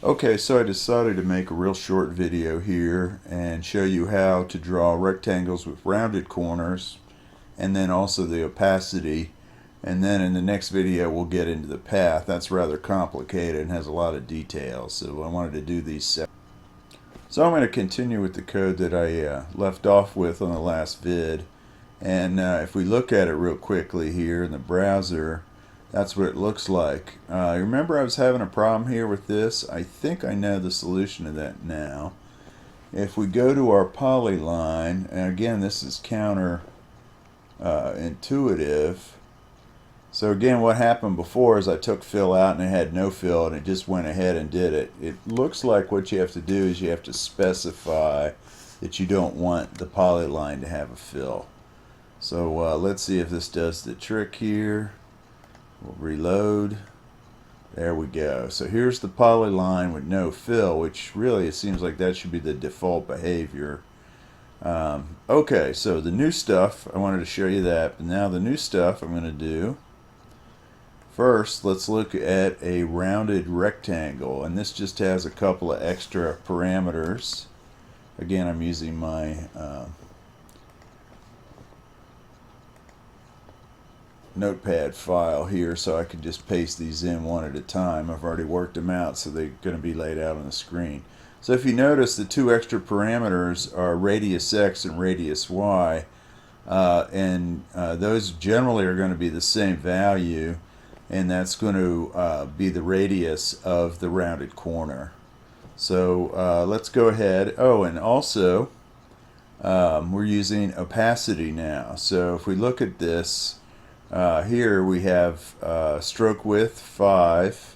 Okay, so I decided to make a real short video here and show you how to draw rectangles with rounded corners and then also the opacity, and then in the next video we'll get into the path. That's rather complicated and has a lot of details, so I wanted to do these separately. So I'm going to continue with the code that I left off with on the last vid, and if we look at it real quickly here in the browser, that's what it looks like. Remember I was having a problem here with this? I think I know the solution to that now. If we go to our polyline, and again this is counter intuitive. So again, what happened before is I took fill out and it had no fill and it just went ahead and did it. It looks like what you have to do is you have to specify that you don't want the polyline to have a fill. So let's see if this does the trick here. We'll reload. There we go. So here's the polyline with no fill, which really it seems like that should be the default behavior. Okay, so the new stuff, I wanted to show you that, but now the new stuff I'm going to do. First, let's look at a rounded rectangle, and this just has a couple of extra parameters. Again, I'm using my notepad file here so I can just paste these in one at a time. I've already worked them out, so they're going to be laid out on the screen. So if you notice, the two extra parameters are radius x and radius y, and those generally are going to be the same value, and that's going to be the radius of the rounded corner. So let's go ahead. Oh, and also we're using opacity now. So if we look at this, here we have stroke width 5,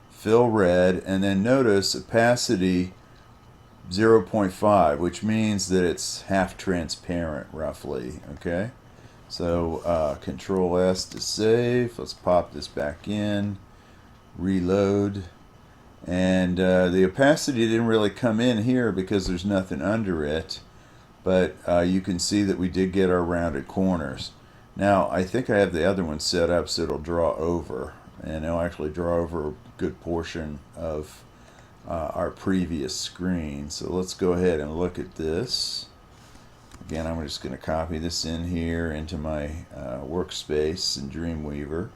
fill red, and then notice opacity 0.5, which means that it's half transparent roughly. Okay, so Control S to save. Let's pop this back in, reload, and the opacity didn't really come in here because there's nothing under it, but you can see that we did get our rounded corners. Now, I think I have the other one set up so it'll draw over, and it'll actually draw over a good portion of our previous screen. So let's go ahead and look at this. Again, I'm just going to copy this in here into my workspace in Dreamweaver.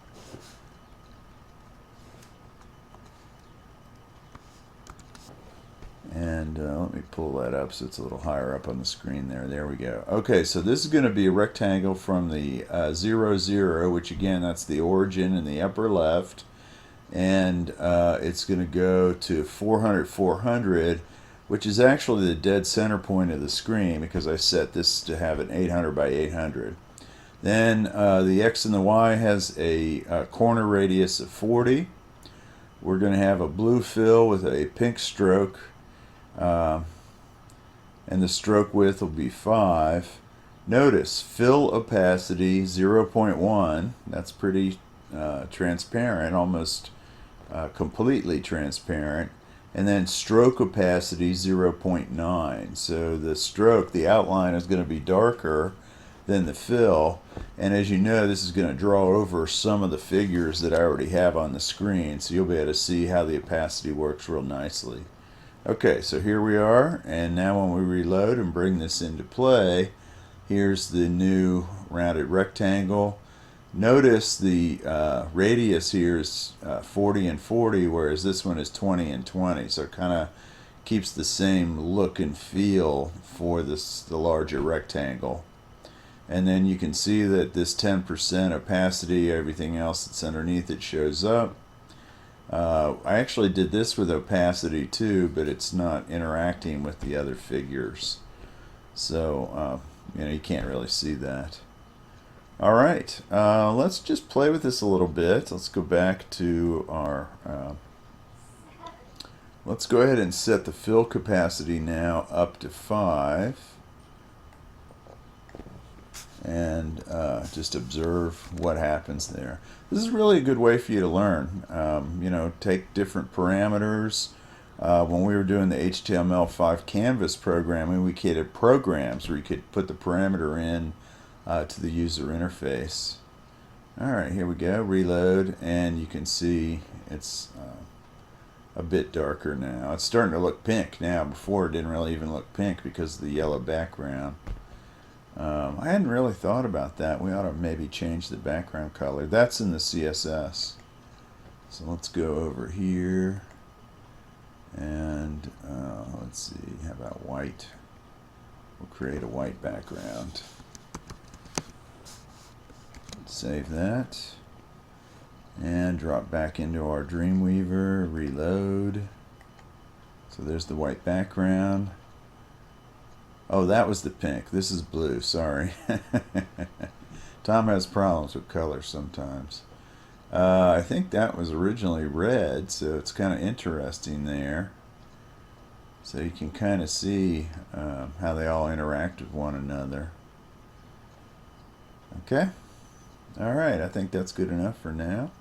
And let me pull that up so it's a little higher up on the screen there. There we go. Okay, so this is going to be a rectangle from the 0, 0, which again, that's the origin in the upper left. And it's going to go to 400, 400, which is actually the dead center point of the screen because I set this to have an 800 by 800. Then the X and the Y has a corner radius of 40. We're going to have a blue fill with a pink stroke. And the stroke width will be 5. Notice fill opacity 0.1. That's pretty transparent, almost completely transparent. And then stroke opacity 0.9. So the stroke, the outline, is going to be darker than the fill. And as you know, this is going to draw over some of the figures that I already have on the screen, so you'll be able to see how the opacity works real nicely. Okay, so here we are, and now when we reload and bring this into play, here's the new rounded rectangle. Notice the radius here is 40 and 40, whereas this one is 20 and 20, so it kind of keeps the same look and feel for the larger rectangle. And then you can see that this 10% opacity, everything else that's underneath it shows up. I actually did this with opacity too, but it's not interacting with the other figures, so you can't really see that. Alright, let's just play with this a little bit. Let's go back to our let's go ahead and set the fill capacity now up to 5 and just observe what happens there. This is really a good way for you to learn. Take different parameters. When we were doing the HTML5 canvas programming, we created programs where you could put the parameter in to the user interface. Alright, here we go, reload, and you can see it's a bit darker now. It's starting to look pink now. Before it didn't really even look pink because of the yellow background. I hadn't really thought about that. We ought to maybe change the background color. That's in the CSS. So let's go over here and let's see, how about white? We'll create a white background. Save that and drop back into our Dreamweaver, reload. So there's the white background. Oh, that was the pink. This is blue, sorry. Tom has problems with colors sometimes. I think that was originally red, so it's kind of interesting there. So you can kind of see how they all interact with one another. Okay. All right, I think that's good enough for now.